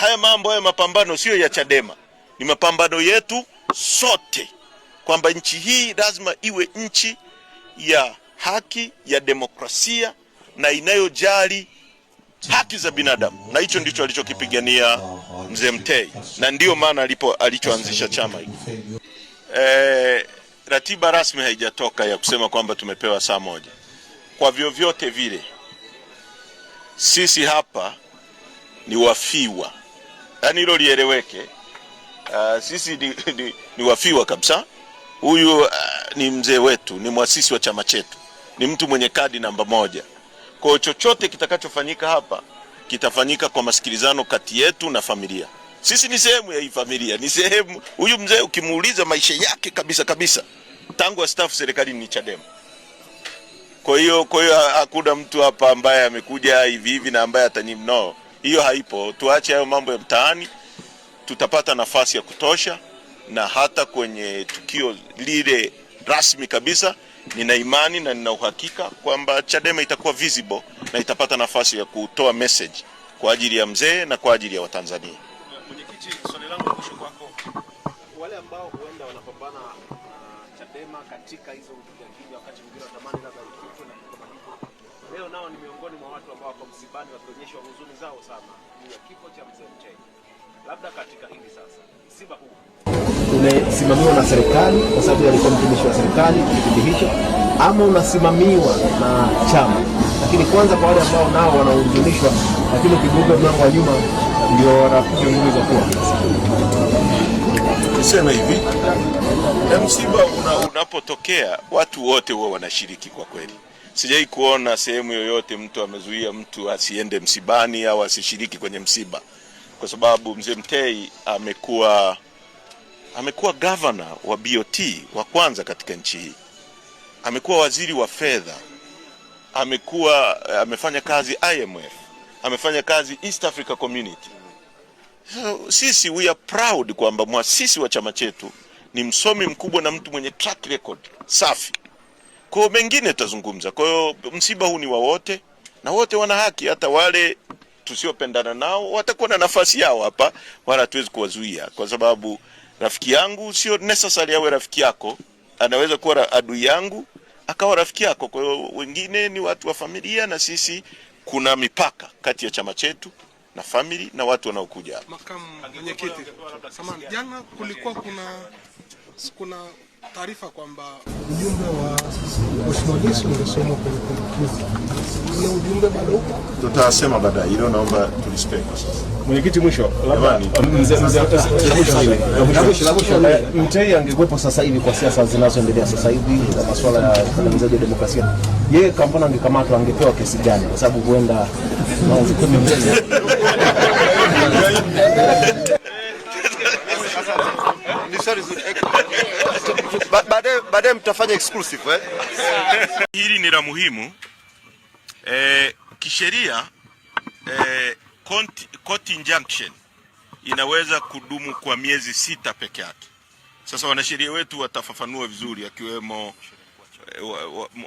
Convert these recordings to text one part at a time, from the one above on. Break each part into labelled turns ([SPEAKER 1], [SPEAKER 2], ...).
[SPEAKER 1] haya mambo haya mapambano sio ya Chadema, ni mapambano yetu sote, kwamba nchi hii lazima iwe nchi ya haki, ya demokrasia na inayojali haki za binadamu, na hicho ndicho alichokipigania Mzee Mtei, na ndio maana alichoanzisha chama hiki. Ratiba rasmi haijatoka ya kusema kwamba tumepewa saa moja. Kwa vyovyote vile sisi hapa ni wafiwa, yaani hilo lieleweke. Sisi ni wafiwa kabisa. Huyu ni mzee wetu, ni muasisi wa chama chetu, ni mtu mwenye kadi namba 1. Kwa chochote kitakachofanyika hapa kitafanyika kwa masikilizano kati yetu na familia. Sisi ni sehemu ya hii familia, ni sehemu. Huyu mzee ukimuuliza maisha yake kabisa tangu astaafu serikalini ni Chadema. Kwa hiyo hakuna mtu hapa ambaye amekuja hivi na ambaye no. Hiyo haipo. Tuache hayo mambo ya mtaani. Tutapata nafasi ya kutosha, na hata kwenye tukio lile rasmi kabisa nina imani na nina uhakika kwamba Chadema itakuwa visible na itapata nafasi ya kutoa message kwa ajili ya mzee na kwa ajili ya Watanzania.
[SPEAKER 2] Mwenyekiti, swali langu mwisho kwako, wale ambao huenda wanapambana Chadema katika hizo vijana wakati mwingine watamani labda ikifwe na kama hivyo, leo nao ni miongoni mwa watu ambao wako msibani wakionyesha huzuni zao sana juu ya kifo cha Mzee Mtei. Labda katika hili sasa, msiba huu
[SPEAKER 3] umesimamiwa na serikali kwa sababu alikuwa mtumishi wa serikali kipindi hicho, ama unasimamiwa na chama? Lakini kwanza kwa wale ambao nao wanahuzunishwa, lakini ukigonga mlango wa nyuma ndio wanakuja kuwa.
[SPEAKER 1] Niseme hivi, msiba unapotokea watu wote huwa wanashiriki kwa kweli. Sijai kuona sehemu yoyote mtu amezuia mtu asiende msibani au asishiriki kwenye msiba, kwa sababu Mzee Mtei amekuwa governor wa BOT wa kwanza katika nchi hii. Amekuwa waziri wa fedha. Amefanya kazi IMF. Amefanya kazi East Africa Community. So, sisi we are proud kwamba muasisi wa chama chetu ni msomi mkubwa na mtu mwenye track record safi. Kwa mengine tutazungumza. Kwa hiyo msiba huu ni wa wote na wote wana haki, hata wale tusiopendana nao watakuwa na nafasi yao hapa, wala hatuwezi kuwazuia, kwa sababu rafiki yangu sio necessary awe rafiki yako. Anaweza kuwa adui yangu akawa rafiki yako. Kwa hiyo wengine ni watu wa familia, na sisi kuna mipaka kati ya chama chetu na family na watu wanaokuja hapa.
[SPEAKER 4] Makamu mwenyekiti, samahani, jana kulikuwa kuna taarifa kwamba ujumbe wa Mheshimiwa Lissu ungesomwa kwenye kumbukizi. Ile ujumbe bado upo?
[SPEAKER 1] Tutasema baadaye. Hilo naomba turespect.
[SPEAKER 3] Mwenyekiti, mwisho labda Mtei angekuwepo sasa hivi kwa siasa zinazoendelea sasa hivi na masuala ya kandamizaji wa demokrasia, yeye kampana angekamatwa, angepewa kesi gani? Kwa sababu huenda
[SPEAKER 2] baadaye mtafanya exclusive
[SPEAKER 1] Hili ni la muhimu. Kisheria court injunction inaweza kudumu kwa miezi 6 peke yake. Sasa wanasheria wetu watafafanua vizuri, akiwemo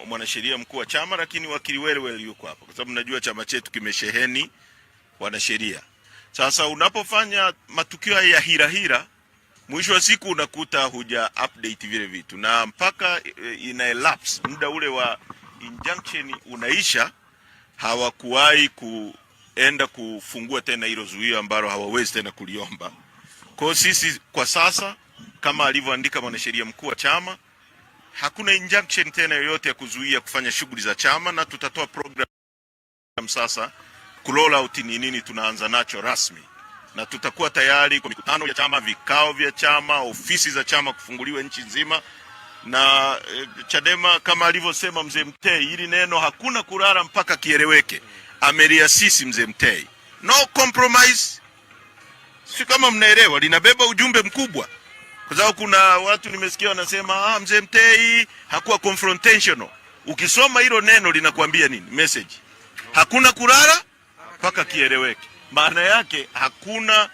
[SPEAKER 1] mwanasheria mkuu wa chama, lakini wakili Welwel yuko hapa, kwa sababu najua chama chetu kimesheheni wanasheria. Sasa unapofanya matukio ya hira, mwisho wa siku unakuta huja update vile vitu, na mpaka ina elapse muda ule wa injunction unaisha, hawakuwahi kuenda kufungua tena hilo zuio ambalo hawawezi tena kuliomba. Kwa sisi kwa sasa, kama alivyoandika mwanasheria mkuu wa chama, hakuna injunction tena yoyote ya kuzuia kufanya shughuli za chama, na tutatoa program sasa kuroll out ni nini tunaanza nacho rasmi, na tutakuwa tayari kwa mikutano ya chama, vikao vya chama, ofisi za chama kufunguliwa nchi nzima. Na Chadema kama alivyosema Mzee Mtei, hili neno hakuna kulala mpaka kieleweke. Ameliasisi Mzee Mtei, no compromise. Si kama mnaelewa, linabeba ujumbe mkubwa, kwa sababu kuna watu nimesikia wanasema Mzee Mtei hakuwa confrontational. Ukisoma hilo neno linakuambia nini? Message: hakuna kulala mpaka kieleweke. Maana yake hakuna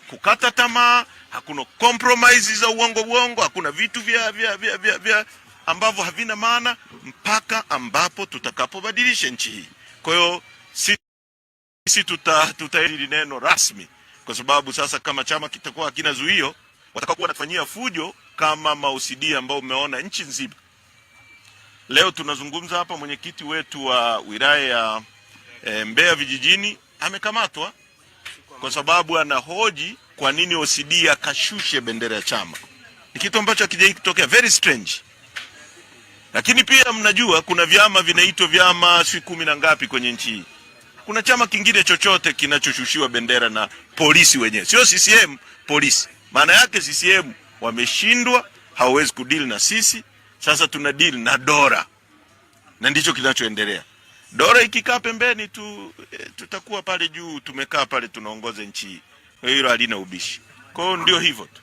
[SPEAKER 1] kukata tamaa, hakuna compromise za uongo, hakuna vitu vya ambavyo havina maana, mpaka ambapo tutakapobadilisha nchi hii. Kwa hiyo Sisi tutahili neno rasmi, kwa sababu sasa kama chama kitakuwa hakina zuio, watakaokuwa wanafanyia fujo kama mausidi ambao umeona nchi nzima. Leo tunazungumza hapa, mwenyekiti wetu wa wilaya ya Mbeya vijijini amekamatwa kwa sababu anahoji kwa nini OCD akashushe bendera ya chama. Ni kitu ambacho hakijai kutokea, very strange. Lakini pia mnajua kuna vyama vinaitwa vyama si 10 na ngapi kwenye nchi hii. Kuna chama kingine chochote kinachoshushiwa bendera na polisi wenyewe, sio CCM, polisi. Maana yake CCM wameshindwa, hawawezi kudeal na sisi. Sasa tuna deal na dola, na ndicho kinachoendelea. Dola ikikaa pembeni tutakuwa pale juu, tumekaa pale tunaongoza nchi hii. Hilo halina ubishi. Kwa hiyo ndio hivyo tu.